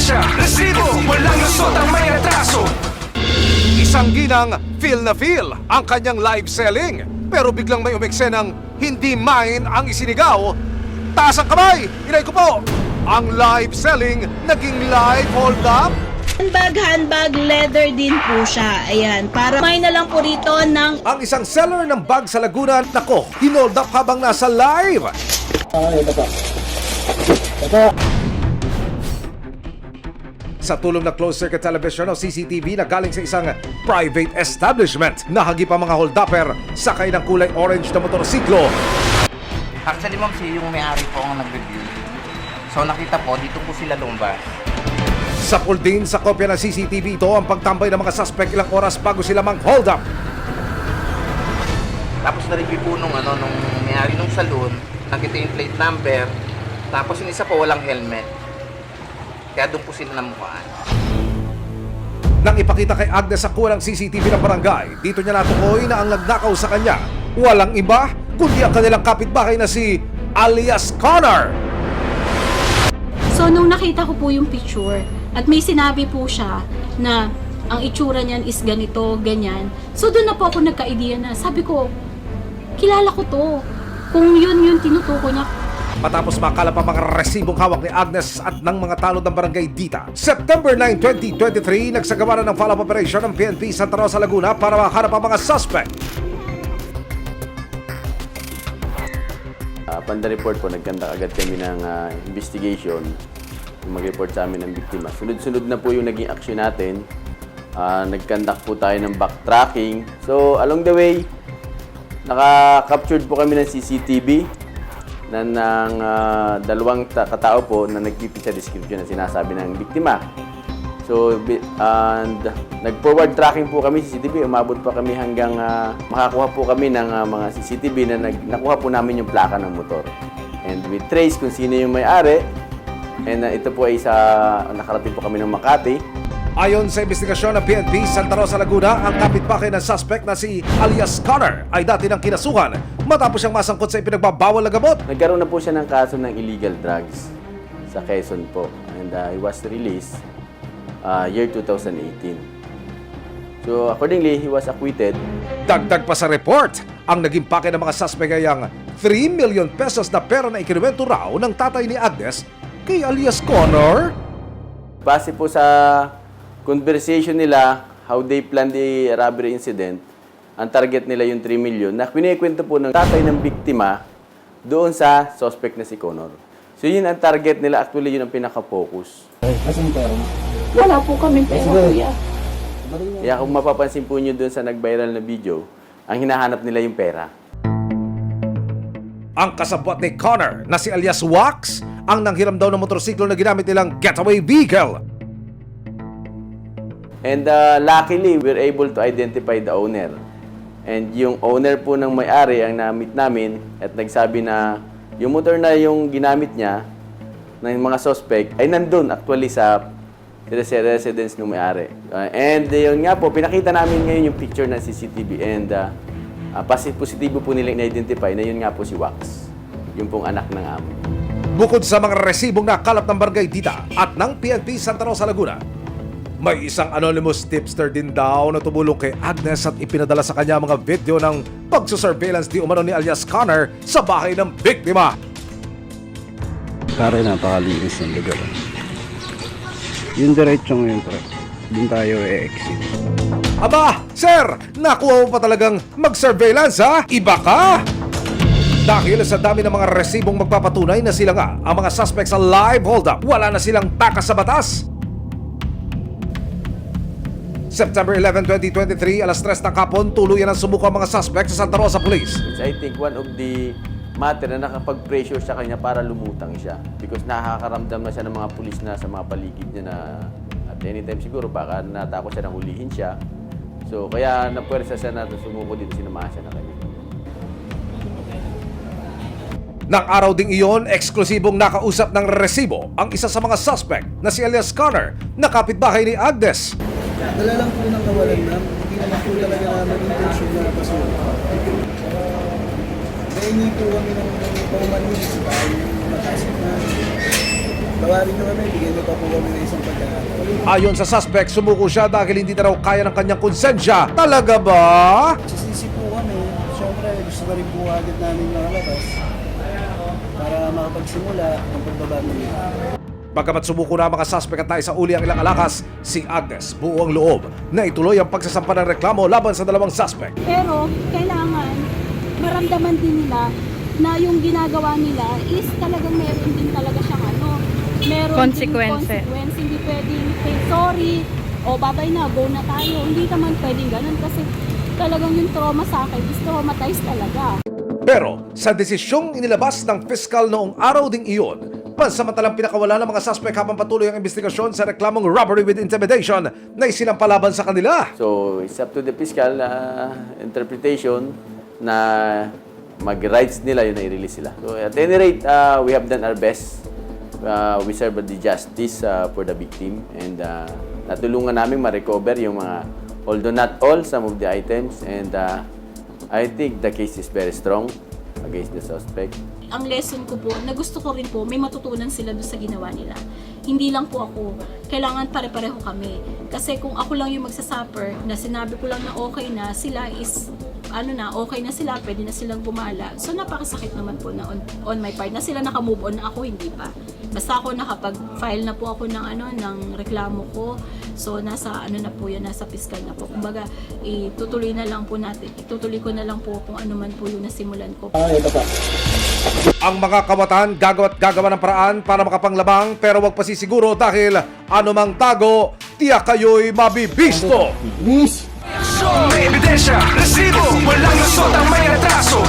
ebidensya, resibo, walang lusot ang may atraso. Isang ginang feel na feel ang kanyang live selling. Pero biglang may umeksenang hindi mine ang isinigaw. Taas ang kamay! Inay ko po! Ang live selling naging live hold up? Handbag, leather din po siya. Ayan, para may na lang po rito ng... Ang isang seller ng bag sa Laguna, nako, hinold up habang nasa live. Sa tulong ng closed-circuit television o CCTV na galing sa isang private establishment, nahagip ang mga hold-upper sakay ng kulay orange na motorsiklo. Actually, ma'am, yung may-ari po ang nag-review. So, nakita po, dito po sila lumabas. Sa pool din sa kopya ng CCTV ito ang pagtambay ng mga suspect ilang oras bago sila mang-hold up. Tapos na-review po nung may-ari nung saloon, nakita yung plate number, tapos yung isa po walang helmet. Kaya doon po sila namukhaan. Nang ipakita kay Agnes sa kuha ng CCTV ng barangay, dito niya natukoy na ang nagnakaw sa kanya walang iba kundi ang kanilang kapitbahay na si alias Connor. So nung nakita ko po yung picture at may sinabi po siya na ang itsura niyan is ganito, ganyan. So doon na po ako nagka-idea na sabi ko, kilala ko to. Kung yun yung tinutuko niya. Matapos makalap ang mga resibong hawak ni Agnes at ng mga tanod ng barangay Dita, September 9, 2023, nagsagawa na ng follow-up operation ng PNP Santa Rosa, Laguna para mahanap ang mga suspect. Upon the report po, nagkanta agad kami ng investigation, mag-report sa amin ng biktima. Sunod-sunod na po yung naging action natin. Nagkandak po tayo ng backtracking. So, along the way, naka-captured po kami ng CCTV ng dalawang katao po na nagpipit sa description na sinasabi ng biktima. So, nag-forward tracking po kami CCTV. Umabot pa kami hanggang makakuha po kami ng mga CCTV na nakuha po namin yung plaka ng motor. And we trace kung sino yung may-ari. And ito po ay nakarating po kami ng Makati. Ayon sa investigasyon ng PNP Santa Rosa, Laguna, ang kapitbahay ng suspect na si alias Connor ay dati ng kinasuhan matapos siyang masangkot sa ipinagbabawal na gamot. Nagkaroon na po siya ng kaso ng illegal drugs sa Quezon po. And he was released year 2018. So accordingly, he was acquitted. Dagdag pa sa report, ang naging pake ng mga suspect ay ang 3 million pesos na pera na ikinuwento raw ng tatay ni Agnes kay alias Connor. Base po sa conversation nila, how they plan the robbery incident, ang target nila yung 3 million na pinikwento po ng tatay ng biktima doon sa suspect na si Connor. So yun ang target nila, actually yun ang pinaka-focus. Wala po kami pera, kuya. Kaya kung mapapansin po nyo doon sa nag-viral na video, ang hinahanap nila yung pera. Ang kasabwat ni Connor na si alias Wax ang nanghiram daw ng motorsiklo na ginamit nilang getaway vehicle. And luckily, we're able to identify the owner. And yung owner po ng may-ari ang na-meet namin at nagsabi na yung motor na yung ginamit niya ng mga suspect ay nandun actually sa residence ng may-ari. And yun nga po, pinakita namin ngayon yung picture ng CCTV and positibo po nilang na-identify na yun nga po si Wax, yung pong anak ng amo. Bukod sa mga resibong nakalap ng barangay Dita at ng PNP Santa Rosa, Laguna, may isang anonymous tipster din daw na tumulong kay Agnes at ipinadala sa kanya mga video ng pagsusurveillance di umano ni alias Connor sa bahay ng biktima. Pare, napakalinis ng lugar. Yung diretsong yun, pre. Doon tayo exit. Aba, sir, nakuha mo pa talagang mag-surveillance, ha? Iba ka! Dahil sa dami ng mga resibong magpapatunay na sila nga ang mga suspects sa live hold-up, wala na silang takas sa batas. September 11, 2023, alas 3 ng hapon, tuluyan ang sumuko ang mga suspect sa Santa Rosa Police. It's, I think, one of the matter na nakapag-pressure sa kanya para lumutang siya. Because nakakaramdam na siya ng mga pulis na sa mga paligid niya na at anytime siguro baka natakot siya na hulihin siya. So, kaya napwersa siya na sumuko dito, sinamahan siya na kanya. Nang araw ding iyon, eksklusibong nakausap ng resibo ang isa sa mga suspect na si alias Connor na kapitbahay ni Agnes. Dala lang po ng kawalan na, hindi naman po talaga namin intention na pasukan. Kaya hindi po kami ng paumanin sa bahay, matasip na. Tawarin nyo kami, bigyan nyo pa po kami ng isang pagkakataon. Ayon sa suspect, sumuko siya dahil hindi na raw kaya ng kanyang konsensya. Talaga ba? Sisisi po kami, syempre gusto na rin po agad namin makalabas para makapagsimula ang pagbabago nila. Bagamat sumuko na ang mga suspect at tayo sa uli ang ilang alakas, si Agnes buo ang loob na ituloy ang pagsasampa ng reklamo laban sa dalawang suspect. Pero kailangan maramdaman din nila na yung ginagawa nila is talagang meron din talaga siyang meron Consequence. din consequence. Hindi pwedeng, hey, sorry, o babay na, go na tayo. Hindi naman pwedeng ganun kasi talagang yung trauma sa akin is traumatized talaga. Pero sa desisyong inilabas ng piskal noong araw ding iyon, pansamantalang pinakawala ng mga suspect habang patuloy ang investigasyon sa reklamong robbery with intimidation na isinampalaban sa kanila. So, it's up to the fiscal interpretation na mag-rights nila yun na i-release sila. So, at any rate, we have done our best. We serve the justice for the victim and natulungan namin ma-recover yung mga, although not all, some of the items, and I think the case is very strong against the suspect. Ang lesson ko po, na gusto ko rin po, may matutunan sila doon sa ginawa nila. Hindi lang po ako, kailangan pare-pareho kami. Kasi kung ako lang yung magsasuffer, na sinabi ko lang na okay na, sila is, okay na sila, pwede na silang gumala. So napakasakit naman po na on my part, na sila nakamove on, na ako hindi pa. Basta ako nakapag-file na po ako ng reklamo ko. So nasa na po yan, nasa piskal na po. Kumbaga, itutuloy ko na lang po kung ano man po yung nasimulan ko. Ang mga kawatan gagawa ng paraan para makapanglabang pero wag pasisiguro dahil anumang tago, tiyak kayo'y mabibisto. May ebidensya, resibo, walang lusot ang may atraso.